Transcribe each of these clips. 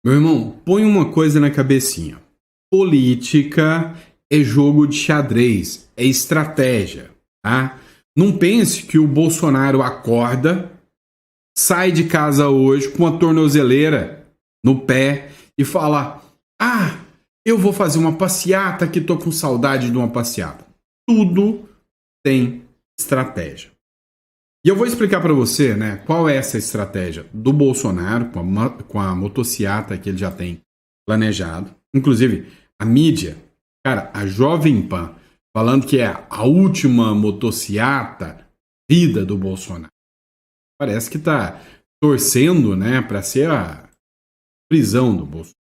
Meu irmão, põe uma coisa na cabecinha. Política é jogo de xadrez, é estratégia, tá? Não pense que o Bolsonaro acorda, sai de casa hoje com a tornozeleira no pé e fala: "Ah, eu vou fazer uma passeata que tô com saudade de uma passeata". Tudo tem estratégia. E eu vou explicar para você, né, qual é essa estratégia do Bolsonaro com a motociata que ele já tem planejado. Inclusive, a mídia, cara, a Jovem Pan, falando que é a última motociata vida do Bolsonaro. Parece que tá torcendo, né, para ser a prisão do Bolsonaro.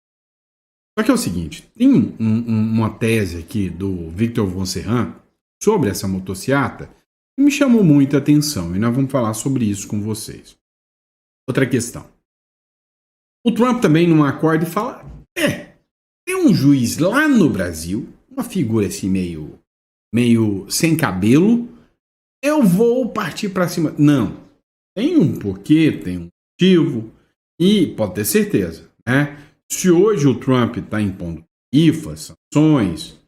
Só que é o seguinte, tem uma tese aqui do Victor Von Serran sobre essa motociata que me chamou muita atenção e nós vamos falar sobre isso com vocês. Outra questão. O Trump também não acorda e fala: tem um juiz lá no Brasil, uma figura assim meio sem cabelo, eu vou partir para cima. Não. Tem um porquê, tem um motivo e pode ter certeza, né? Se hoje o Trump está impondo tarifas, sanções,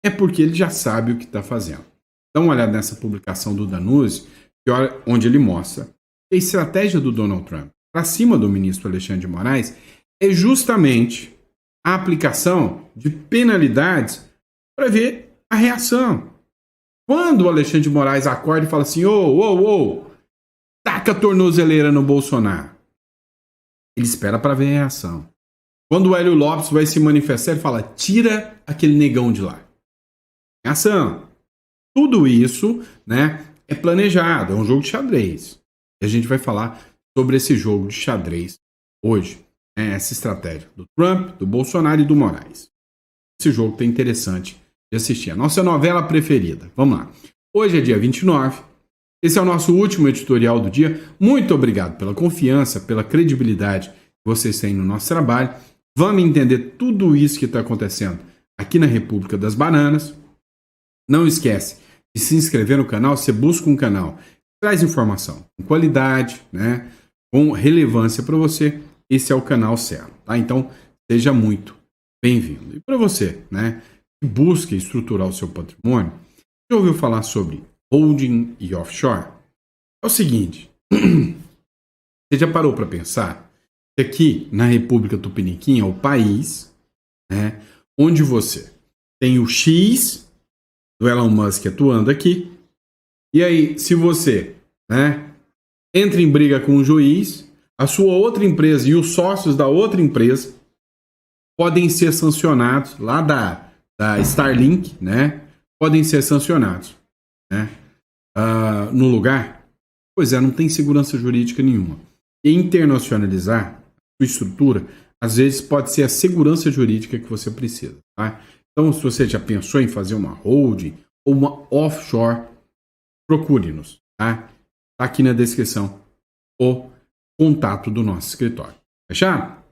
é porque ele já sabe o que está fazendo. Dá uma olhada nessa publicação do Danuzzi, onde ele mostra que a estratégia do Donald Trump para cima do ministro Alexandre de Moraes é justamente a aplicação de penalidades para ver a reação. Quando o Alexandre de Moraes acorda e fala assim: ô, taca a tornozeleira no Bolsonaro, ele espera para ver a reação. Quando o Hélio Lopes vai se manifestar, ele fala: tira aquele negão de lá. Ação. Tudo isso, né, é planejado, é um jogo de xadrez. E a gente vai falar sobre esse jogo de xadrez hoje. Essa estratégia do Trump, do Bolsonaro e do Moraes. Esse jogo tá interessante de assistir. A nossa novela preferida. Vamos lá. Hoje é dia 29. Esse é o nosso último editorial do dia. Muito obrigado pela confiança, pela credibilidade que vocês têm no nosso trabalho. Vamos entender tudo isso que está acontecendo aqui na República das Bananas. Não esquece de se inscrever no canal. Você busca um canal que traz informação com qualidade, né, com relevância para você. Esse é o canal certo, tá? Então, seja muito bem-vindo. E para você, né, que busca estruturar o seu patrimônio, já ouviu falar sobre holding e offshore? É o seguinte, você já parou para pensar que aqui na República Tupiniquim é o país, né, onde você tem o X do Elon Musk atuando aqui, e aí se você, né, entra em briga com o juiz, a sua outra empresa e os sócios da outra empresa podem ser sancionados lá da Starlink, né, podem ser sancionados, né, no lugar. Pois é, não tem segurança jurídica nenhuma. E internacionalizar sua estrutura, às vezes pode ser a segurança jurídica que você precisa, tá? Então, se você já pensou em fazer uma holding ou uma offshore, procure-nos, tá? Tá aqui na descrição o contato do nosso escritório. Fechado?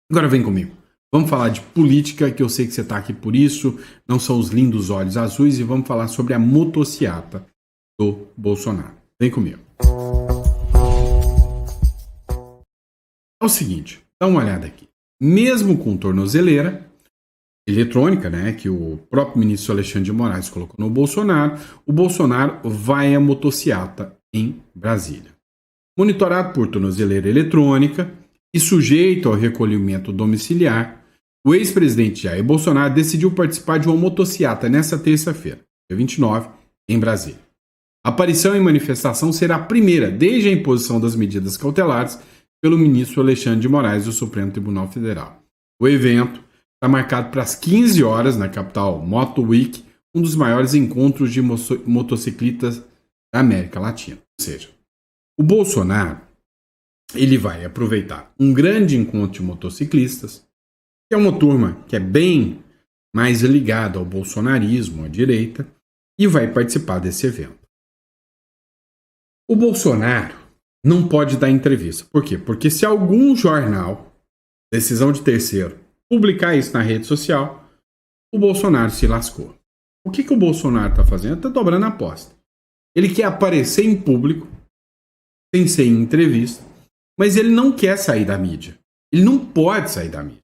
Agora vem comigo. Vamos falar de política, que eu sei que você está aqui por isso, não são os lindos olhos azuis, e vamos falar sobre a motociata do Bolsonaro. Vem comigo. É o seguinte, dá uma olhada aqui. Mesmo com tornozeleira eletrônica, né, que o próprio ministro Alexandre de Moraes colocou no Bolsonaro, o Bolsonaro vai à motociata em Brasília. Monitorado por tornozeleira eletrônica e sujeito ao recolhimento domiciliar, o ex-presidente Jair Bolsonaro decidiu participar de uma motociata nesta terça-feira, dia 29, em Brasília. A aparição em manifestação será a primeira desde a imposição das medidas cautelares pelo ministro Alexandre de Moraes do Supremo Tribunal Federal. O evento está marcado para as 15 horas na capital Moto Week, um dos maiores encontros de motociclistas da América Latina. Ou seja, o Bolsonaro ele vai aproveitar um grande encontro de motociclistas, que é uma turma que é bem mais ligada ao bolsonarismo, à direita, e vai participar desse evento. O Bolsonaro não pode dar entrevista. Por quê? Porque se algum jornal, decisão de terceiro, publicar isso na rede social, o Bolsonaro se lascou. O que o Bolsonaro está fazendo? Está dobrando a aposta. Ele quer aparecer em público, sem ser em entrevista, mas ele não quer sair da mídia. Ele não pode sair da mídia.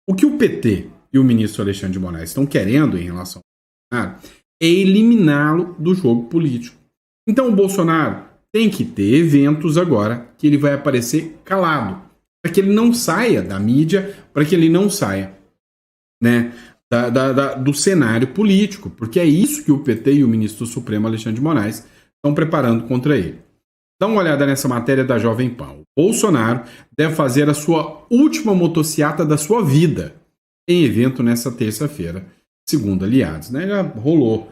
O que o PT e o ministro Alexandre de Moraes estão querendo em relação ao Bolsonaro é eliminá-lo do jogo político. Então o Bolsonaro tem que ter eventos agora que ele vai aparecer calado, para que ele não saia da mídia, para que ele não saia, né, do cenário político, porque é isso que o PT e o ministro Supremo Alexandre de Moraes estão preparando contra ele. Dá uma olhada nessa matéria da Jovem Pan. O Bolsonaro deve fazer a sua última motociata da sua vida em evento nessa terça-feira, segundo aliados. Né? Já rolou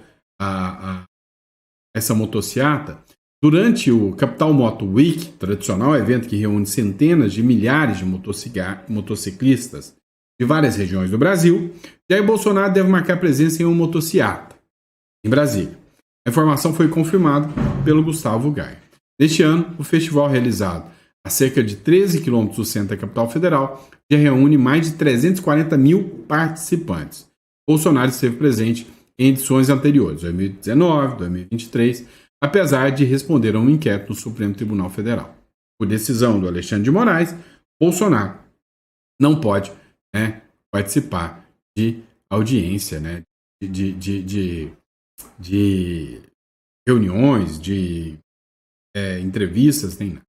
essa motociata durante o Capital Moto Week, tradicional evento que reúne centenas de milhares de motociclistas de várias regiões do Brasil. Jair Bolsonaro deve marcar presença em uma motociata em Brasília. A informação foi confirmada pelo Gustavo Gaia. Neste ano, o festival, realizado a cerca de 13 quilômetros do centro da capital federal, já reúne mais de 340 mil participantes. Bolsonaro esteve presente em edições anteriores, 2019, 2023, apesar de responder a um inquérito no Supremo Tribunal Federal. Por decisão do Alexandre de Moraes, Bolsonaro não pode, né, participar de audiência, né, de reuniões, de entrevistas, nem nada.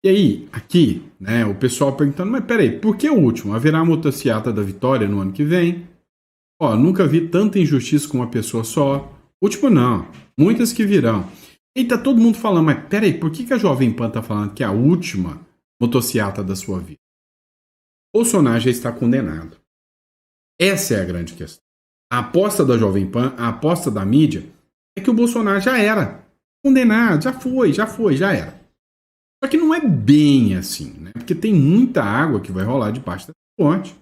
E aí, aqui, né, o pessoal perguntando, mas peraí, por que o último? Haverá a motociata da Vitória no ano que vem? Ó, nunca vi tanta injustiça com uma pessoa só. Último não, muitas que virão. E tá todo mundo falando, mas peraí, por que a Jovem Pan tá falando que é a última motociata da sua vida? Bolsonaro já está condenado. Essa é a grande questão. A aposta da Jovem Pan, a aposta da mídia, é que o Bolsonaro já era condenado, já era. Só que não é bem assim, né? Porque tem muita água que vai rolar debaixo da ponte.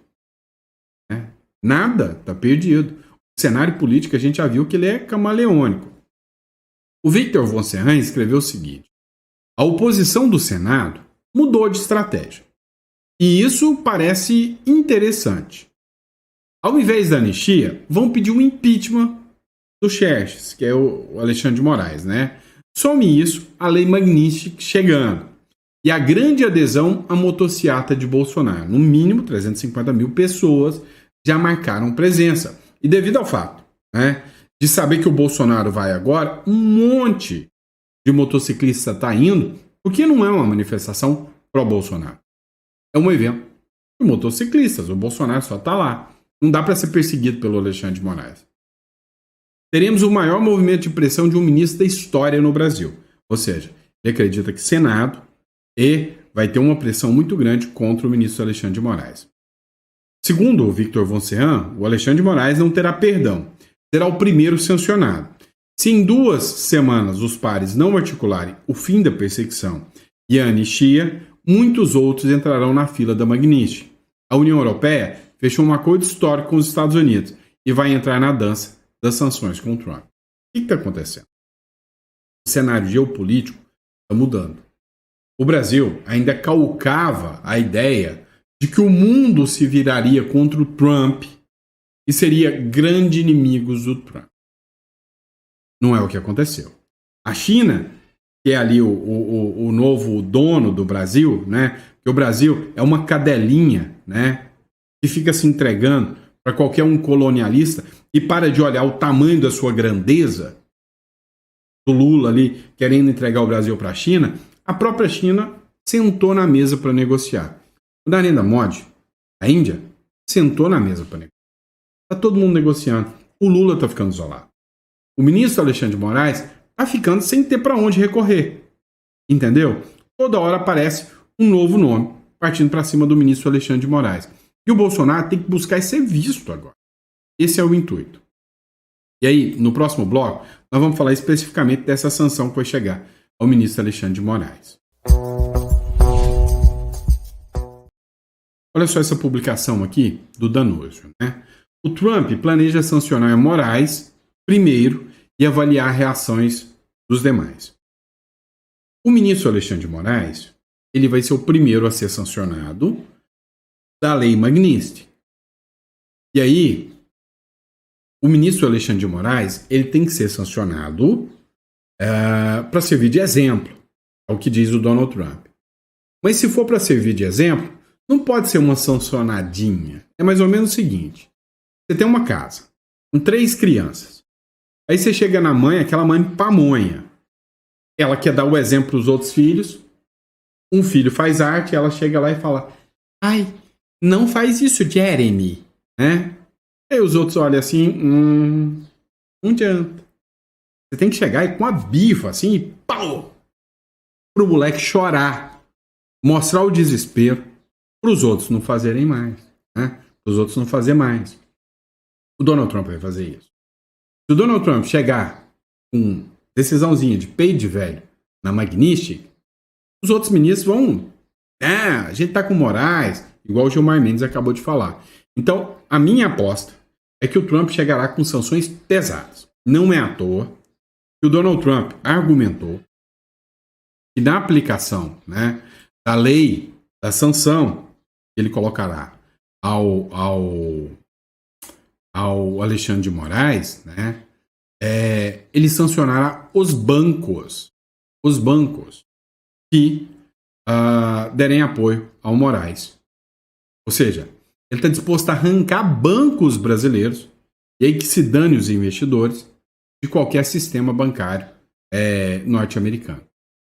Né? Nada está perdido. O cenário político a gente já viu que ele é camaleônico. O Victor von Serran escreveu o seguinte: a oposição do Senado mudou de estratégia. E isso parece interessante. Ao invés da anistia, vão pedir um impeachment do Xerxes, que é o Alexandre de Moraes, né? Some isso, a lei Magnitsky chegando. E a grande adesão à motociata de Bolsonaro. No mínimo, 350 mil pessoas já marcaram presença. E devido ao fato, né, de saber que o Bolsonaro vai agora, um monte de motociclista está indo, porque não é uma manifestação pró-Bolsonaro. É um evento de motociclistas. O Bolsonaro só está lá. Não dá para ser perseguido pelo Alexandre de Moraes. Teremos o maior movimento de pressão de um ministro da história no Brasil. Ou seja, ele acredita que Senado vai ter uma pressão muito grande contra o ministro Alexandre de Moraes. Segundo o Victor von Serran, o Alexandre de Moraes não terá perdão. Será o primeiro sancionado. Se em 2 semanas os pares não articularem o fim da perseguição e a anistia, muitos outros entrarão na fila da Magnitsky. A União Europeia fechou um acordo histórico com os Estados Unidos e vai entrar na dança das sanções com o Trump. O que está acontecendo? O cenário geopolítico está mudando. O Brasil ainda calcava a ideia de que o mundo se viraria contra o Trump e seria grande inimigo do Trump. Não é o que aconteceu. A China, que é ali o novo dono do Brasil, né? Que o Brasil é uma cadelinha, né? Que fica se entregando para qualquer um colonialista e para de olhar o tamanho da sua grandeza, do Lula ali querendo entregar o Brasil para a China. A própria China sentou na mesa para negociar. O Narendra Modi, a Índia, sentou na mesa para negociar. Está todo mundo negociando. O Lula está ficando isolado. O ministro Alexandre de Moraes está ficando sem ter para onde recorrer. Entendeu? Toda hora aparece um novo nome partindo para cima do ministro Alexandre de Moraes. E o Bolsonaro tem que buscar e ser visto agora. Esse é o intuito. E aí, no próximo bloco, nós vamos falar especificamente dessa sanção que vai chegar ao ministro Alexandre de Moraes. Olha só essa publicação aqui do Danúcio, né? O Trump planeja sancionar Moraes primeiro e avaliar reações dos demais. O ministro Alexandre de Moraes, ele vai ser o primeiro a ser sancionado da lei Magnitsky. E aí, o ministro Alexandre de Moraes, ele tem que ser sancionado para servir de exemplo, é o que diz o Donald Trump. Mas se for para servir de exemplo, não pode ser uma sancionadinha. É mais ou menos o seguinte. Você tem uma casa com 3 crianças. Aí você chega na mãe, aquela mãe pamonha. Ela quer dar o exemplo para os outros filhos. Um filho faz arte, ela chega lá e fala: ai, não faz isso, Jeremy. Né? Aí os outros olham assim, não adianta. Você tem que chegar e com a bifa assim, e pau! Pro moleque chorar. Mostrar o desespero. Para os outros não fazerem mais. Né? Para os outros não fazer mais. O Donald Trump vai fazer isso. Se o Donald Trump chegar com decisãozinha de peito de velho na Magnística, os outros ministros vão... a gente tá com Moraes, igual o Gilmar Mendes acabou de falar. Então, a minha aposta é que o Trump chegará com sanções pesadas. Não é à toa que o Donald Trump argumentou que na aplicação, né, da lei, da sanção que ele colocará ao Alexandre de Moraes, né, ele sancionará os bancos que derem apoio ao Moraes. Ou seja, ele está disposto a arrancar bancos brasileiros e aí que se dane os investidores de qualquer sistema bancário norte-americano.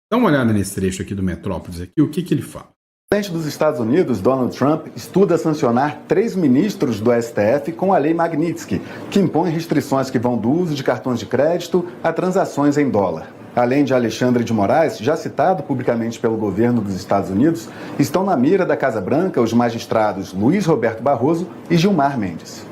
Dá uma olhada nesse trecho aqui do Metrópolis, aqui, o que ele fala. O presidente dos Estados Unidos, Donald Trump, estuda sancionar 3 ministros do STF com a Lei Magnitsky, que impõe restrições que vão do uso de cartões de crédito a transações em dólar. Além de Alexandre de Moraes, já citado publicamente pelo governo dos Estados Unidos, estão na mira da Casa Branca os magistrados Luiz Roberto Barroso e Gilmar Mendes.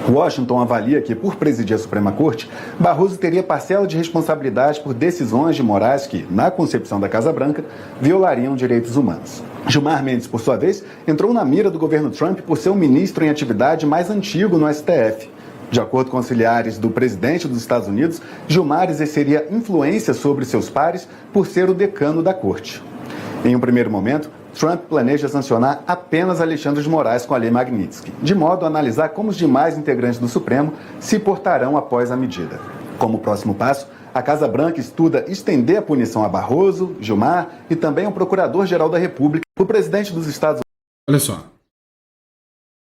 Washington avalia que, por presidir a Suprema Corte, Barroso teria parcela de responsabilidade por decisões de Moraes que, na concepção da Casa Branca, violariam direitos humanos. Gilmar Mendes, por sua vez, entrou na mira do governo Trump por ser o ministro em atividade mais antigo no STF. De acordo com auxiliares do presidente dos Estados Unidos, Gilmar exerceria influência sobre seus pares por ser o decano da corte. Em um primeiro momento, Trump planeja sancionar apenas Alexandre de Moraes com a Lei Magnitsky, de modo a analisar como os demais integrantes do Supremo se portarão após a medida. Como próximo passo, a Casa Branca estuda estender a punição a Barroso, Gilmar e também ao Procurador-Geral da República. O presidente dos Estados Unidos... Olha só.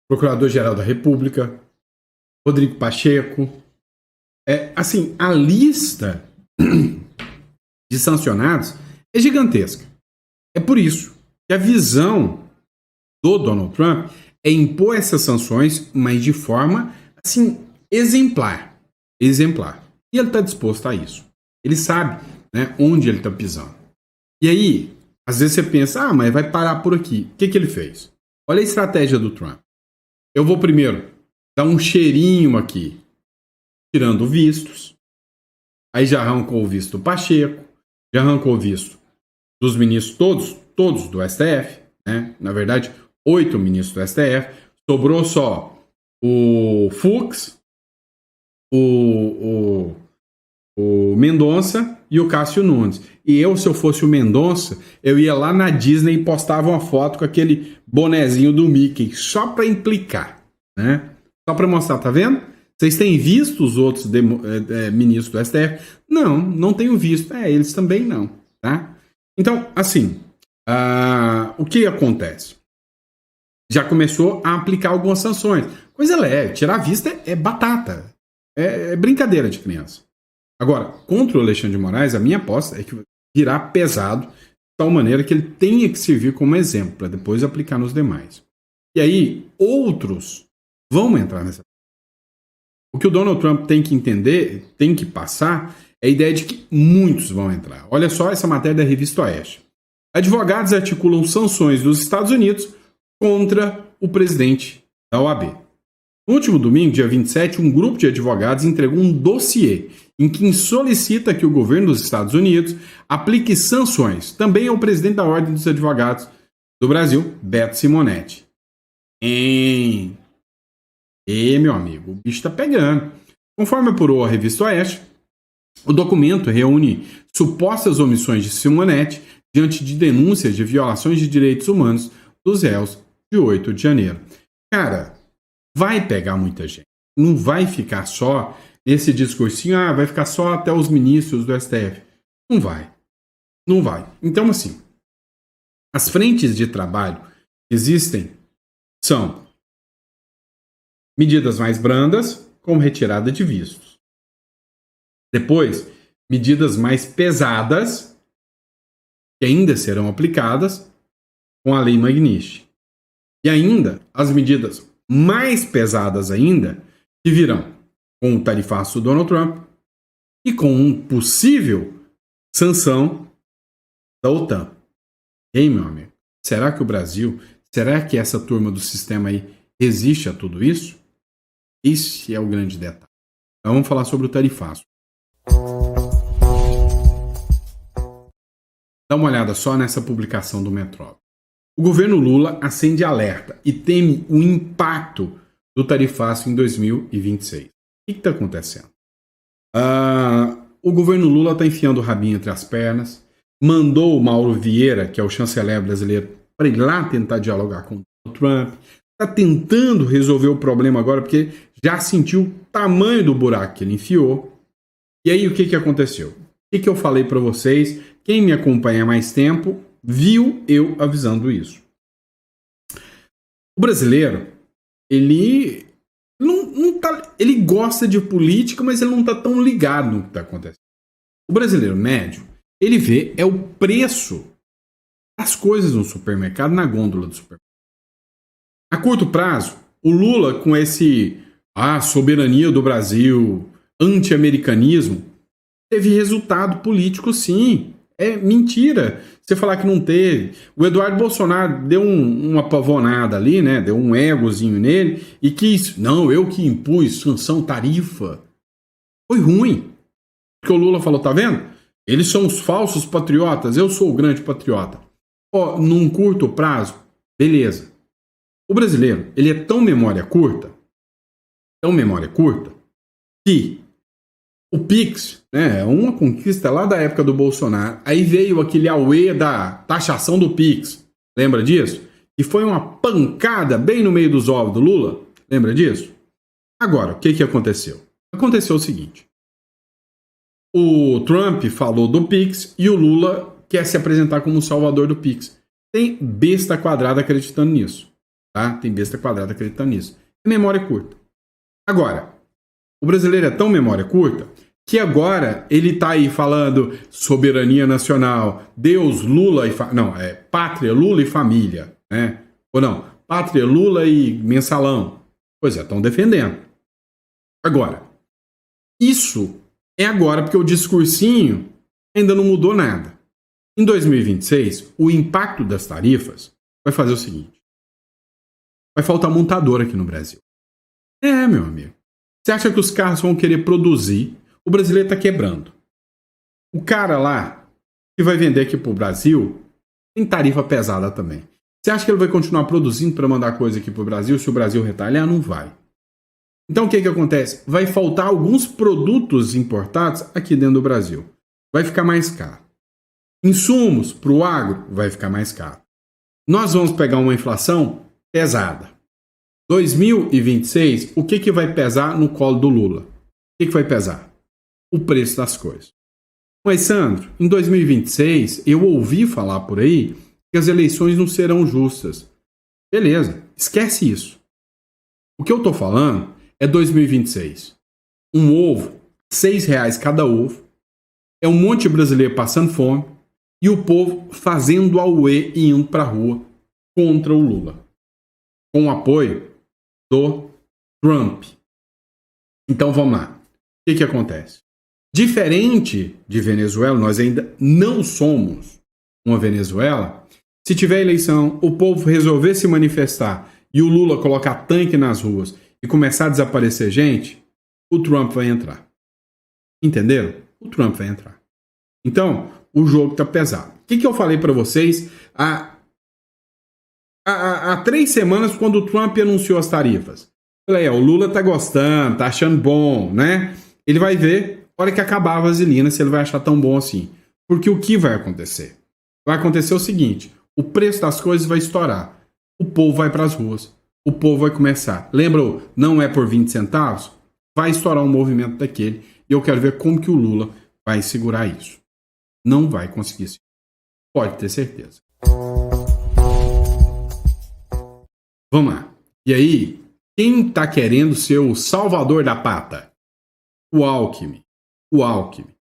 Procurador-Geral da República, Rodrigo Pacheco. Assim, a lista de sancionados é gigantesca. É por isso que a visão do Donald Trump é impor essas sanções, mas de forma, assim, exemplar. Exemplar. E ele está disposto a isso. Ele sabe, né, onde ele está pisando. E aí, às vezes você pensa, mas vai parar por aqui. O que ele fez? Olha a estratégia do Trump. Eu vou primeiro dar um cheirinho aqui, tirando vistos. Aí já arrancou o visto do Pacheco, já arrancou o visto dos ministros todos do STF, né? Na verdade, 8 ministros do STF. Sobrou só o Fux, o Mendonça e o Cássio Nunes. E eu, se eu fosse o Mendonça, eu ia lá na Disney e postava uma foto com aquele bonezinho do Mickey, só para implicar, né? Só para mostrar, tá vendo? Vocês têm visto os outros ministros do STF? Não tenho visto. Eles também não, tá? Então, assim, o que acontece? Já começou a aplicar algumas sanções. Coisa leve, tirar a vista é batata. É brincadeira de criança. Agora, contra o Alexandre de Moraes, a minha aposta é que virá pesado de tal maneira que ele tenha que servir como exemplo para depois aplicar nos demais. E aí, outros vão entrar nessa. O que o Donald Trump tem que entender, tem que passar, é a ideia de que muitos vão entrar. Olha só essa matéria da Revista Oeste. Advogados articulam sanções dos Estados Unidos contra o presidente da OAB. No último domingo, dia 27, um grupo de advogados entregou um dossiê em que solicita que o governo dos Estados Unidos aplique sanções também ao presidente da Ordem dos Advogados do Brasil, Beto Simonetti. Meu amigo, o bicho está pegando. Conforme apurou a Revista Oeste, o documento reúne supostas omissões de Simonetti diante de denúncias de violações de direitos humanos dos réus de 8 de janeiro. Cara, vai pegar muita gente. Não vai ficar só nesse discursinho, vai ficar só até os ministros do STF. Não vai. Não vai. Então, assim, as frentes de trabalho existem são medidas mais brandas, como retirada de vistos. Depois, medidas mais pesadas, que ainda serão aplicadas com a Lei Magnitsky. E ainda, as medidas mais pesadas ainda, que virão com o tarifaço do Donald Trump e com um possível sanção da OTAN. Ei, meu amigo, será que o Brasil, será que essa turma do sistema aí resiste a tudo isso? Esse é o grande detalhe. Então vamos falar sobre o tarifaço. Dá uma olhada só nessa publicação do Metrópole. O governo Lula acende alerta e teme o impacto do tarifaço em 2026. O que está acontecendo? O governo Lula está enfiando o rabinho entre as pernas, mandou o Mauro Vieira, que é o chanceler brasileiro, para ir lá tentar dialogar com o Trump. Está tentando resolver o problema agora, porque já sentiu o tamanho do buraco que ele enfiou. E aí, o que aconteceu? O que eu falei para vocês? Quem me acompanha há mais tempo viu eu avisando isso. O brasileiro, ele ele gosta de política, mas ele não está tão ligado no que está acontecendo. O brasileiro médio, ele vê o preço das coisas no supermercado, na gôndola do supermercado. A curto prazo, o Lula, com esse soberania do Brasil, anti-americanismo, teve resultado político, sim. É mentira você falar que não teve. O Eduardo Bolsonaro deu uma pavonada ali, né? Deu um egozinho nele e quis, não, eu que impus sanção tarifa. Foi ruim. Porque o Lula falou, tá vendo? Eles são os falsos patriotas, eu sou o grande patriota. Num curto prazo, beleza. O brasileiro, ele é tão memória curta, que o Pix, né, é uma conquista lá da época do Bolsonaro. Aí veio aquele auê da taxação do Pix. Lembra disso? E foi uma pancada bem no meio dos ovos do Lula. Lembra disso? Agora, o que aconteceu? Aconteceu o seguinte. O Trump falou do Pix e o Lula quer se apresentar como o salvador do Pix. Tem besta quadrada acreditando nisso. Tá? Tem besta quadrada acreditando nisso. É memória curta. Agora, o brasileiro é tão memória curta que agora ele está aí falando soberania nacional, Deus, Lula e... pátria, Lula e família. Né? Ou não, pátria, Lula e mensalão. Pois é, estão defendendo. Agora, isso é agora porque o discursinho ainda não mudou nada. Em 2026, o impacto das tarifas vai fazer o seguinte. Vai faltar montador aqui no Brasil. Meu amigo. Você acha que os carros vão querer produzir? O brasileiro está quebrando. O cara lá que vai vender aqui para o Brasil tem tarifa pesada também. Você acha que ele vai continuar produzindo para mandar coisa aqui para o Brasil se o Brasil retalhar? Não vai. Então o que acontece? Vai faltar alguns produtos importados aqui dentro do Brasil. Vai ficar mais caro. Insumos para o agro vai ficar mais caro. Nós vamos pegar uma inflação pesada. 2026, o que vai pesar no colo do Lula? O que vai pesar? O preço das coisas. Mas, Sandro, em 2026, eu ouvi falar por aí que as eleições não serão justas. Beleza, esquece isso. O que eu estou falando é 2026. Um ovo, R$6 cada ovo, é um monte de brasileiro passando fome e o povo fazendo auê e indo para a rua contra o Lula. Com o apoio do Trump. Então vamos lá. O que acontece? Diferente de Venezuela, nós ainda não somos uma Venezuela. Se tiver eleição, o povo resolver se manifestar e o Lula colocar tanque nas ruas e começar a desaparecer gente, o Trump vai entrar. Entenderam? O Trump vai entrar. Então, o jogo está pesado. O que eu falei para vocês há 3 semanas, quando o Trump anunciou as tarifas? Falei, o Lula está gostando, está achando bom, né? Ele vai ver, a hora que acabar a vaselina, se ele vai achar tão bom assim. Porque o que vai acontecer? Vai acontecer o seguinte, o preço das coisas vai estourar. O povo vai para as ruas. O povo vai começar. Lembra, não é por 20 centavos? Vai estourar um movimento daquele. E eu quero ver como que o Lula vai segurar isso. Não vai conseguir segurar. Pode ter certeza. Vamos lá. E aí, quem tá querendo ser o salvador da pata? O Alckmin. O Alckmin.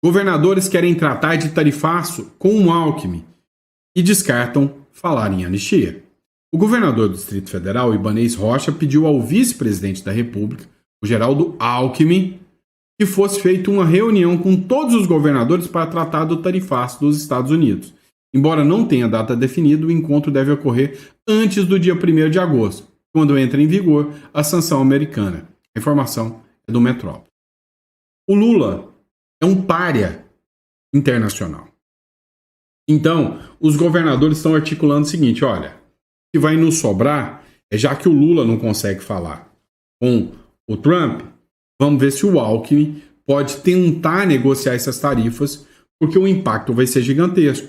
Governadores querem tratar de tarifaço com o Alckmin e descartam falar em anistia. O governador do Distrito Federal, Ibanez Rocha, pediu ao vice-presidente da República, o Geraldo Alckmin, que fosse feita uma reunião com todos os governadores para tratar do tarifaço dos Estados Unidos. Embora não tenha data definida, o encontro deve ocorrer antes do dia 1º de agosto, quando entra em vigor a sanção americana. A informação é do Metrópole. O Lula é um pária internacional. Então, os governadores estão articulando o seguinte, olha, o que vai nos sobrar é, já que o Lula não consegue falar com o Trump, vamos ver se o Alckmin pode tentar negociar essas tarifas, porque o impacto vai ser gigantesco.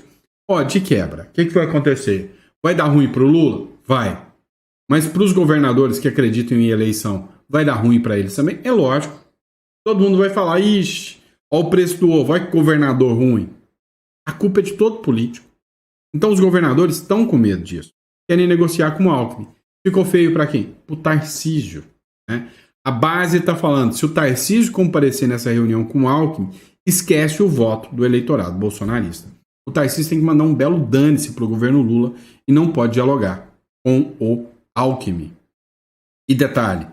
Ó, de quebra, o que vai acontecer? Vai dar ruim para o Lula? Vai. Mas para os governadores que acreditam em eleição, vai dar ruim para eles também? É lógico. Todo mundo vai falar, ixi, olha o preço do ovo, olha que governador ruim. A culpa é de todo político. Então os governadores estão com medo disso. Querem negociar com o Alckmin. Ficou feio para quem? Para o Tarcísio. Né? A base está falando, se o Tarcísio comparecer nessa reunião com o Alckmin, esquece o voto do eleitorado bolsonarista. O Tarcísio tem que mandar um belo dane-se para o governo Lula e não pode dialogar com o Alckmin. E detalhe,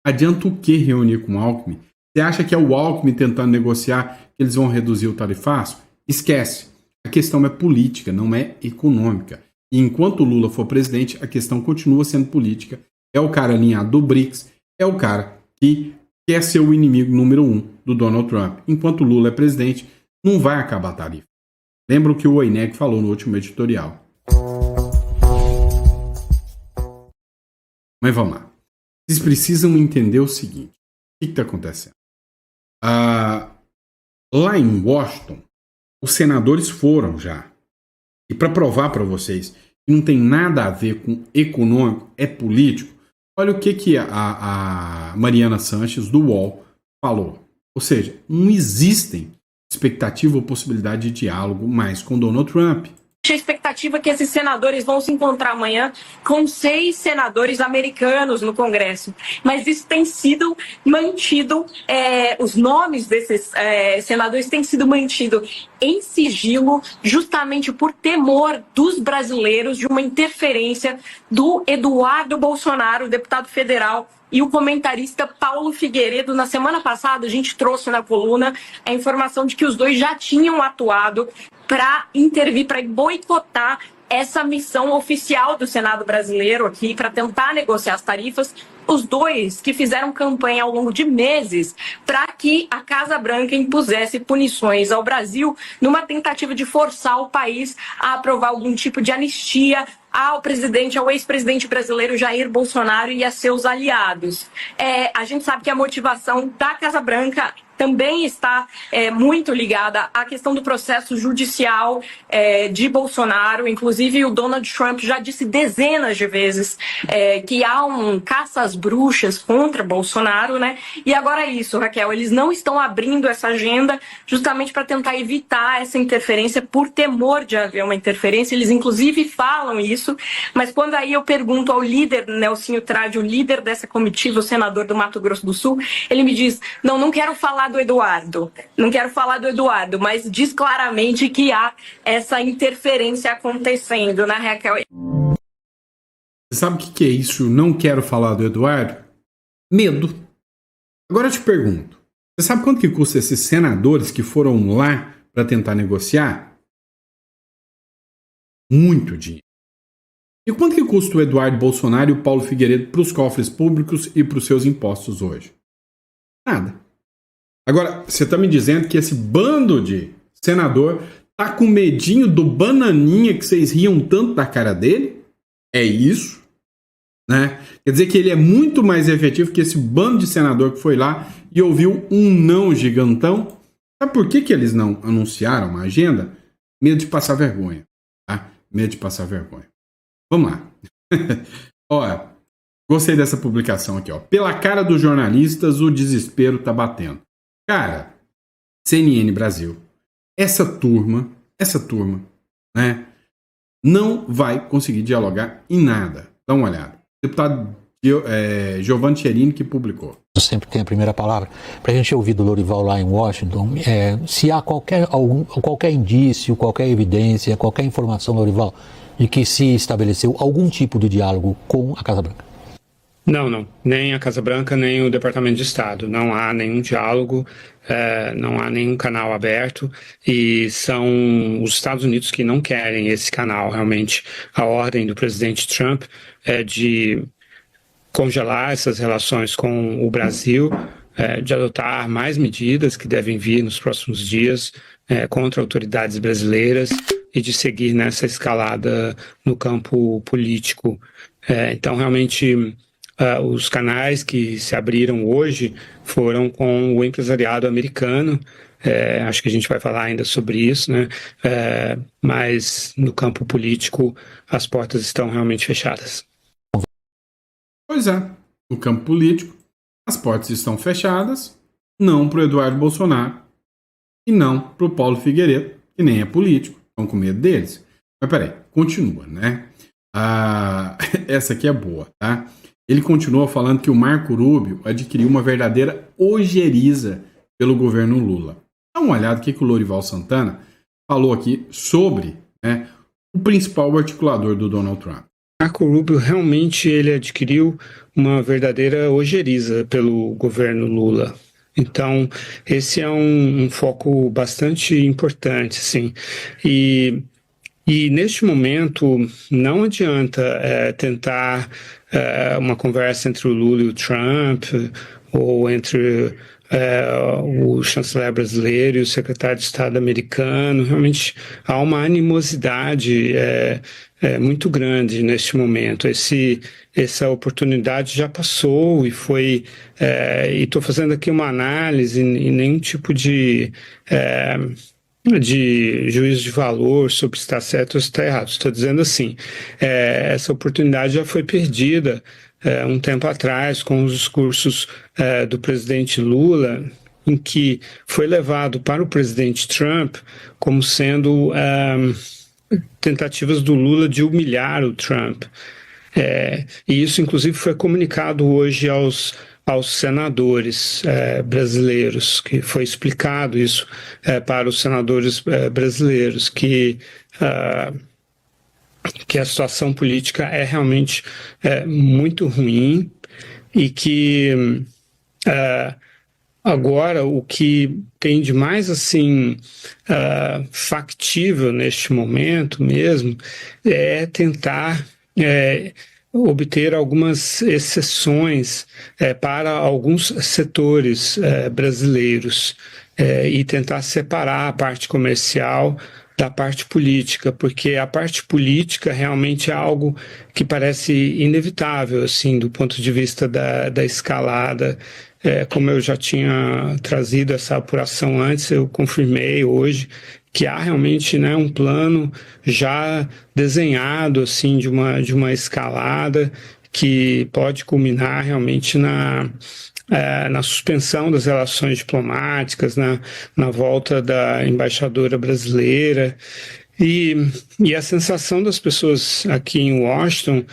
adianta o que reunir com o Alckmin? Você acha que é o Alckmin tentando negociar que eles vão reduzir o tarifaço? Esquece. A questão é política, não é econômica. E enquanto o Lula for presidente, a questão continua sendo política. É o cara alinhado do BRICS, é o cara que quer ser o inimigo número 1 do Donald Trump. Enquanto o Lula é presidente, não vai acabar a tarifa. Lembra o que o Oineg falou no último editorial. Mas vamos lá. Vocês precisam entender o seguinte. O que está acontecendo? Lá em Washington, os senadores foram já. E para provar para vocês que não tem nada a ver com econômico, é político, olha o que a Mariana Sanches, do UOL, falou. Ou seja, não existem expectativa ou possibilidade de diálogo mais com Donald Trump. A expectativa é que esses senadores vão se encontrar amanhã com 6 senadores americanos no Congresso. Mas isso tem sido mantido, os nomes desses senadores têm sido mantidos em sigilo, justamente por temor dos brasileiros de uma interferência do Eduardo Bolsonaro, deputado federal, e o comentarista Paulo Figueiredo. Na semana passada, a gente trouxe na coluna a informação de que os dois já tinham atuado para intervir, para boicotar essa missão oficial do Senado brasileiro aqui, para tentar negociar as tarifas. Os dois que fizeram campanha ao longo de meses para que a Casa Branca impusesse punições ao Brasil numa tentativa de forçar o país a aprovar algum tipo de anistia ao ex-presidente brasileiro Jair Bolsonaro e a seus aliados. A gente sabe que a motivação da Casa Branca também está muito ligada à questão do processo judicial de Bolsonaro. Inclusive, o Donald Trump já disse dezenas de vezes que há um caça às bruxas contra Bolsonaro, né? E agora é isso, Raquel, eles não estão abrindo essa agenda justamente para tentar evitar essa interferência, por temor de haver uma interferência. Eles, inclusive, falam isso, mas quando aí eu pergunto ao líder, Nelsinho Trade, o líder dessa comitiva, o senador do Mato Grosso do Sul, ele me diz, não quero falar do Eduardo, mas diz claramente que há essa interferência acontecendo, né, Raquel? Você sabe o que é isso? Não quero falar do Eduardo? Medo. Agora eu te pergunto, você sabe quanto que custa esses senadores que foram lá para tentar negociar? Muito dinheiro. E quanto que custa o Eduardo Bolsonaro e o Paulo Figueiredo para os cofres públicos e para os seus impostos hoje? Nada. Agora, você está me dizendo que esse bando de senador tá com medinho do bananinha que vocês riam tanto da cara dele? É isso? Né? Quer dizer que ele é muito mais efetivo que esse bando de senador que foi lá e ouviu um não gigantão? Sabe por que eles não anunciaram uma agenda? Medo de passar vergonha. Tá? Medo de passar vergonha. Vamos lá. Olha, gostei dessa publicação aqui. Ó. Pela cara dos jornalistas, o desespero tá batendo. Cara, CNN Brasil, essa turma, né, não vai conseguir dialogar em nada. Dá uma olhada. deputado Giovanni Cherini que publicou. Sempre tem a primeira palavra. Para a gente ouvir do Lorival lá em Washington, se há qualquer indício, qualquer evidência, qualquer informação, Lorival, de que se estabeleceu algum tipo de diálogo com a Casa Branca. Não. Nem a Casa Branca, nem o Departamento de Estado. Não há nenhum diálogo, não há nenhum canal aberto e são os Estados Unidos que não querem esse canal. Realmente, a ordem do presidente Trump é de congelar essas relações com o Brasil, de adotar mais medidas que devem vir nos próximos dias contra autoridades brasileiras e de seguir nessa escalada no campo político. Então, realmente, os canais que se abriram hoje foram com o empresariado americano. Acho que a gente vai falar ainda sobre isso, né? Mas no campo político as portas estão realmente fechadas. Pois é, no campo político as portas estão fechadas, não para o Eduardo Bolsonaro e não para o Paulo Figueiredo, que nem é político, estão com medo deles. Mas peraí, continua, né? Essa aqui é boa, tá? Ele continua falando que o Marco Rubio adquiriu uma verdadeira ojeriza pelo governo Lula. Dá uma olhada no que o Lorival Santana falou aqui sobre, né, o principal articulador do Donald Trump. Marco Rubio realmente ele adquiriu uma verdadeira ojeriza pelo governo Lula. Então, esse é um foco bastante importante, sim. E neste momento, não adianta tentar uma conversa entre o Lula e o Trump, ou entre o chanceler brasileiro e o secretário de Estado americano. Realmente há uma animosidade muito grande neste momento. Essa oportunidade já passou e foi... e estou fazendo aqui uma análise e nenhum tipo de juízo de valor sobre se está certo ou se está errado. Estou dizendo assim, essa oportunidade já foi perdida um tempo atrás com os discursos do presidente Lula, em que foi levado para o presidente Trump como sendo tentativas do Lula de humilhar o Trump. E isso, inclusive, foi comunicado hoje aos senadores brasileiros, que foi explicado isso para os senadores brasileiros, que a situação política é realmente muito ruim e que agora o que tem de mais assim factível neste momento mesmo é tentar obter algumas exceções para alguns setores brasileiros e tentar separar a parte comercial da parte política, porque a parte política realmente é algo que parece inevitável, assim, do ponto de vista da escalada. Como eu já tinha trazido essa apuração antes, eu confirmei hoje que há realmente, né, um plano já desenhado assim, de uma escalada que pode culminar realmente na suspensão das relações diplomáticas, na volta da embaixadora brasileira. E a sensação das pessoas aqui em Washington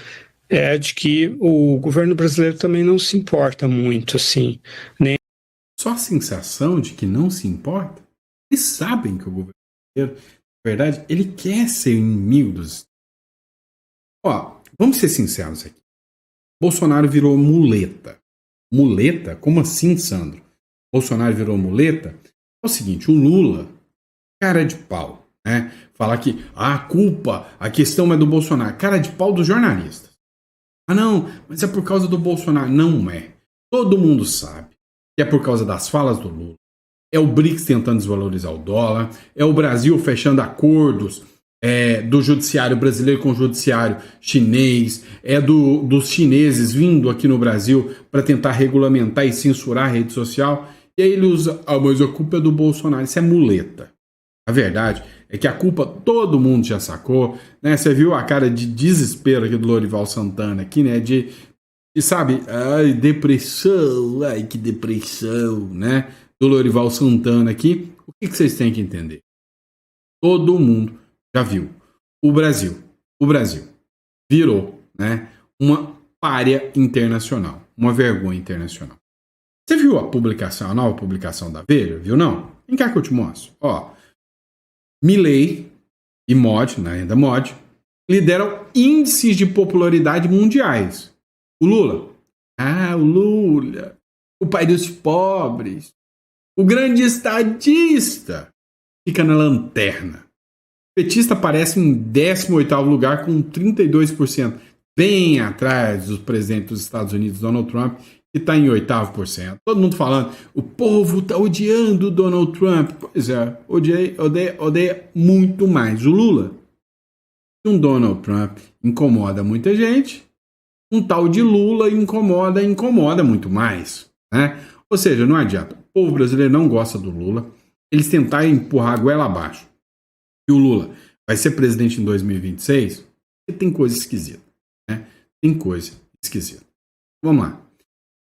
é de que o governo brasileiro também não se importa muito, assim. Só a sensação de que não se importa? Eles sabem que o governo brasileiro, na verdade, ele quer ser inimigo dos... Vamos ser sinceros aqui. Bolsonaro virou muleta. Muleta? Como assim, Sandro? Bolsonaro virou muleta? É o seguinte, o Lula, cara de pau, né? Falar que a culpa, a questão é do Bolsonaro. Cara de pau dos jornalistas. Não, mas é por causa do Bolsonaro. Não é. Todo mundo sabe que é por causa das falas do Lula. É o BRICS tentando desvalorizar o dólar. É o Brasil fechando acordos do judiciário brasileiro com o judiciário chinês. É dos chineses vindo aqui no Brasil para tentar regulamentar e censurar a rede social. E aí ele usa, mas a culpa é do Bolsonaro. Isso é muleta. A verdade é que a culpa todo mundo já sacou, né? Você viu a cara de desespero aqui do Lorival Santana aqui, né? De sabe, depressão, que depressão, né? Do Lorival Santana aqui. O que vocês têm que entender? Todo mundo já viu. O Brasil virou, né? Uma pária internacional, uma vergonha internacional. Você viu a publicação, a nova publicação da Veja? Viu não? Vem cá que eu te mostro. Ó, Milei e Modi, na renda Modi, lideram índices de popularidade mundiais. O Lula. O Lula. O pai dos pobres. O grande estadista. Fica na lanterna. O petista aparece em 18º lugar com 32%. Bem atrás do presidente dos Estados Unidos, Donald Trump, que está em 8%. Todo mundo falando, o povo está odiando o Donald Trump. Pois é, odeia muito mais o Lula. Um Donald Trump incomoda muita gente, um tal de Lula incomoda muito mais, né? Ou seja, não adianta. O povo brasileiro não gosta do Lula. Eles tentaram empurrar a goela abaixo. E o Lula vai ser presidente em 2026? E tem coisa esquisita, né? Tem coisa esquisita. Vamos lá.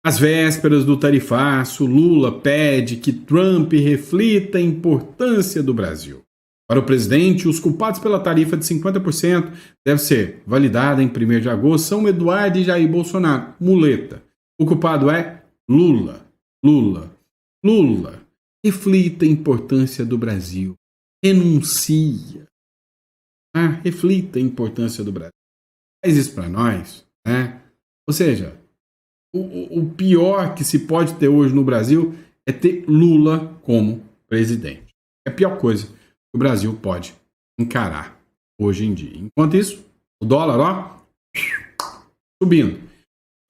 Às vésperas do tarifaço, Lula pede que Trump reflita a importância do Brasil. Para o presidente, os culpados pela tarifa de 50% deve ser validada em 1º de agosto São Eduardo e Jair Bolsonaro. Muleta. O culpado é Lula. Lula. Reflita a importância do Brasil. Renuncia. Reflita a importância do Brasil. Faz isso para nós, né? Ou seja, o pior que se pode ter hoje no Brasil é ter Lula como presidente. É a pior coisa que o Brasil pode encarar hoje em dia. Enquanto isso, o dólar, ó, subindo.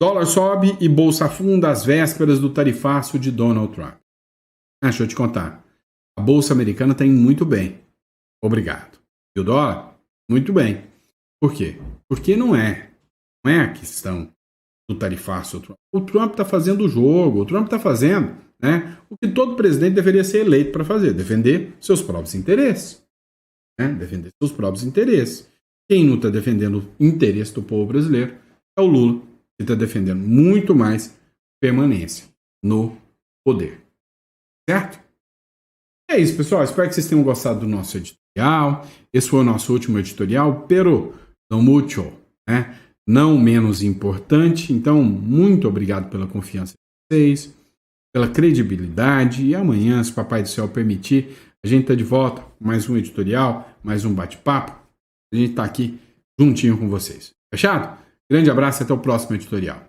Dólar sobe e bolsa afunda às vésperas do tarifaço de Donald Trump. Deixa eu te contar. A bolsa americana está indo muito bem. Obrigado. E o dólar? Muito bem. Por quê? Porque não é a questão do tarifaço. O Trump está fazendo o jogo, o Trump está fazendo, né, o que todo presidente deveria ser eleito para fazer, defender seus próprios interesses. Né? Defender seus próprios interesses. Quem não está defendendo o interesse do povo brasileiro é o Lula, que está defendendo muito mais permanência no poder. Certo? É isso, pessoal. Espero que vocês tenham gostado do nosso editorial. Esse foi o nosso último editorial, pero no mucho, né? Não menos importante. Então, muito obrigado pela confiança de vocês, pela credibilidade. E amanhã, se o Papai do Céu permitir, a gente está de volta com mais um editorial, mais um bate-papo. A gente está aqui juntinho com vocês. Fechado? Grande abraço e até o próximo editorial.